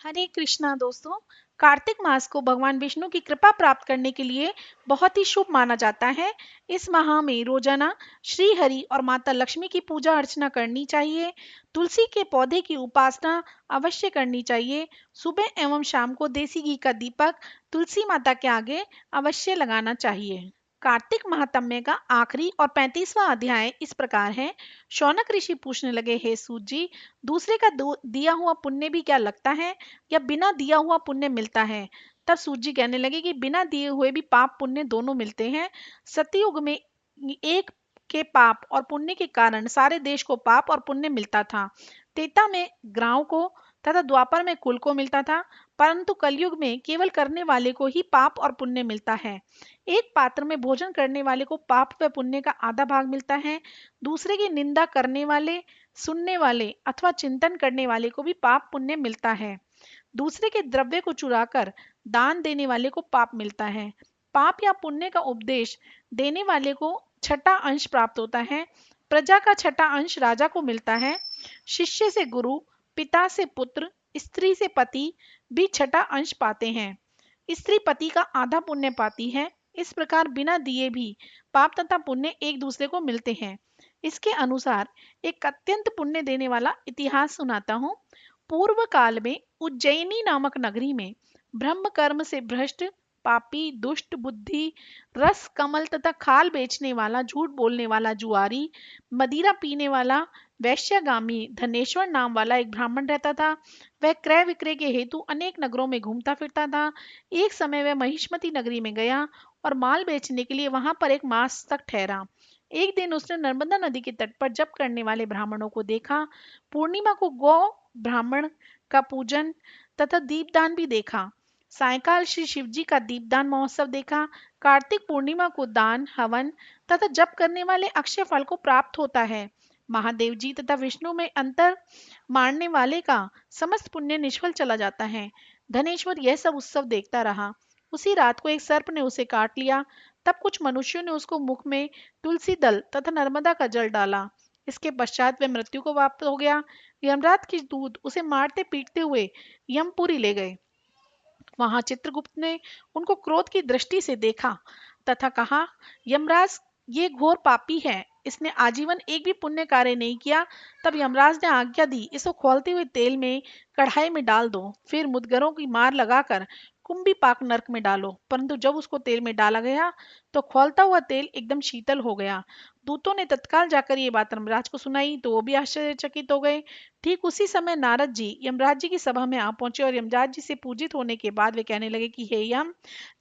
हरे कृष्णा दोस्तों। कार्तिक मास को भगवान विष्णु की कृपा प्राप्त करने के लिए बहुत ही शुभ माना जाता है। इस माह में रोजाना श्री हरि और माता लक्ष्मी की पूजा अर्चना करनी चाहिए। तुलसी के पौधे की उपासना अवश्य करनी चाहिए। सुबह एवं शाम को देसी घी का दीपक तुलसी माता के आगे अवश्य लगाना चाहिए। कार्तिक महात्म्य का आखिरी और 35वां अध्याय इस प्रकार है। शौनक ऋषि पूछने लगे, हे सूत जी, दूसरे का दिया हुआ पुण्य भी क्या लगता है या बिना दिया हुआ पुण्य मिलता है? तब सूत जी कहने लगे कि बिना दिए हुए भी पाप पुण्य दोनों मिलते हैं। सतयुग में एक के पाप और पुण्य के कारण सारे देश को पाप और पुण्य मिलता था। त्रेता में ग्राम को तथा द्वापर में कुल को मिलता था, परंतु कलयुग में केवल करने वाले को ही पाप और पुण्य मिलता है। एक पात्र में भोजन करने वाले को पाप व पुण्य का आधा भाग मिलता है। दूसरे की निंदा करने वाले, सुनने वाले अथवा चिंतन करने वाले को भी पाप पुण्य मिलता है। दूसरे के द्रव्य को चुराकर दान देने वाले को पाप मिलता है। पाप या पुण्य का उपदेश देने वाले को छठा अंश प्राप्त होता है। प्रजा का छठा अंश राजा को मिलता है। शिष्य से गुरु, पिता से पुत्र, स्त्री से पति भी छठा अंश पाते हैं। स्त्री पति का आधा पुण्य पाती है। इस प्रकार बिना दिए भी पाप तथा पुण्य एक दूसरे को मिलते हैं। इसके अनुसार एक अत्यंत पुण्य देने वाला इतिहास सुनाता हूँ। पूर्व काल में उज्जैनी नामक नगरी में ब्रह्म कर्म से भ्रष्ट, पापी, दुष्ट बुद्धि, रस कमल तथा खाल बेचने वाला, झूठ बोलने वाला जुआरी, मदिरा पीने वाला, वैश्यगामी धनेश्वर नाम वाला एक ब्राह्मण रहता था। वह क्रय विक्रय के हेतु अनेक नगरों में घूमता फिरता था। एक समय वह महिष्मती नगरी में गया और माल बेचने के लिए वहां पर एक मास तक ठहरा। एक दिन उसने नर्मदा नदी के तट पर जप करने वाले ब्राह्मणों को देखा। पूर्णिमा को गौ ब्राह्मण का पूजन तथा दीपदान भी देखा। सायकाल श्री शिवजी का दीपदान महोत्सव देखा। कार्तिक पूर्णिमा को दान, हवन तथा जप करने वाले अक्षय फल को प्राप्त होता है। महादेव जी तथा विष्णु में अंतर मारने वाले का समस्त पुण्य निष्फल चला जाता है। धनेश्वर यह सब उत्सव देखता रहा। उसी रात को एक सर्प ने उसे काट लिया। तब कुछ मनुष्यों ने उसको मुख में तुलसी दल तथा नर्मदा का जल डाला। इसके पश्चात वह मृत्यु को प्राप्त हो गया। यमराज के दूत उसे मारते पीटते हुए यमपुरी ले गए। वहां चित्रगुप्त ने उनको क्रोध की दृष्टि से देखा तथा कहा, यमराज, ये घोर पापी है, इसने आजीवन एक भी पुण्य कार्य नहीं किया। तब यमराज ने आज्ञा दी, इसको खौलते हुए तेल में कढ़ाई में डाल दो, फिर मुदगरों की मार लगाकर कुंभी पाक नरक में डालो। परंतु जब उसको तेल में डाला गया तो खौलता हुआ तेल एकदम शीतल हो गया। दूतों ने तत्काल जाकर ये बात यमराज को सुनाई तो वो भी आश्चर्यचकित हो गए। ठीक उसी समय नारद जी यमराज जी की सभा में आ पहुंचे और यमराज जी से पूजित होने के बाद वे कहने लगे कि हे यम,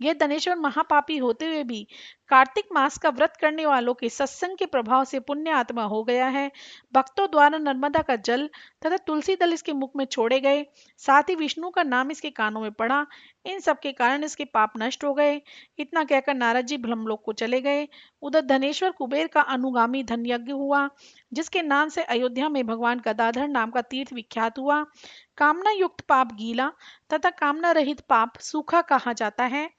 यह धनेश्वर महापापी होते हुए भी कार्तिक मास का व्रत करने वालों के सत्संग के प्रभाव से पुण्य आत्मा हो गया है। भक्तों द्वारा नर्मदा का जल तथा तुलसी दल इसके मुख में छोड़े गए, साथ ही विष्णु का नाम इसके कानों में पड़ा। इन सब के कारण इसके पाप नष्ट हो गए। इतना कहकर नारद जी ब्रह्मलोक को चले गए। उधर धनेश्वर कुबेर का अनुगामी धन यज्ञ हुआ, जिसके नाम से अयोध्या में भगवान गदाधर नाम का तीर्थ विख्यात हुआ। कामना युक्त पाप गीला तथा कामना रहित पाप सूखा कहा जाता है।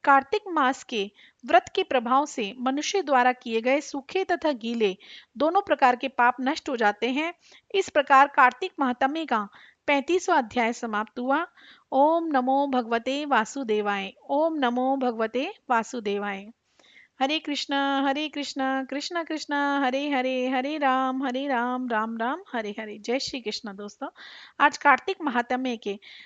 कार्तिक मास के व्रत के प्रभाव से मनुष्य द्वारा किए गए सूखे तथा गीले दोनों प्रकार के पाप नष्ट हो जाते हैं। इस प्रकार कार्तिक महात्म्य का 35वां अध्याय समाप्त हुआ। ओम नमो भगवते वासुदेवाय। ओम नमो भगवते वासुदेवाय। हरे कृष्णा कृष्णा कृष्णा हरे हरे, हरे राम राम राम हरे हरे। जय श्री कृष्ण दोस्तों। आज कार्तिक महात्म्य के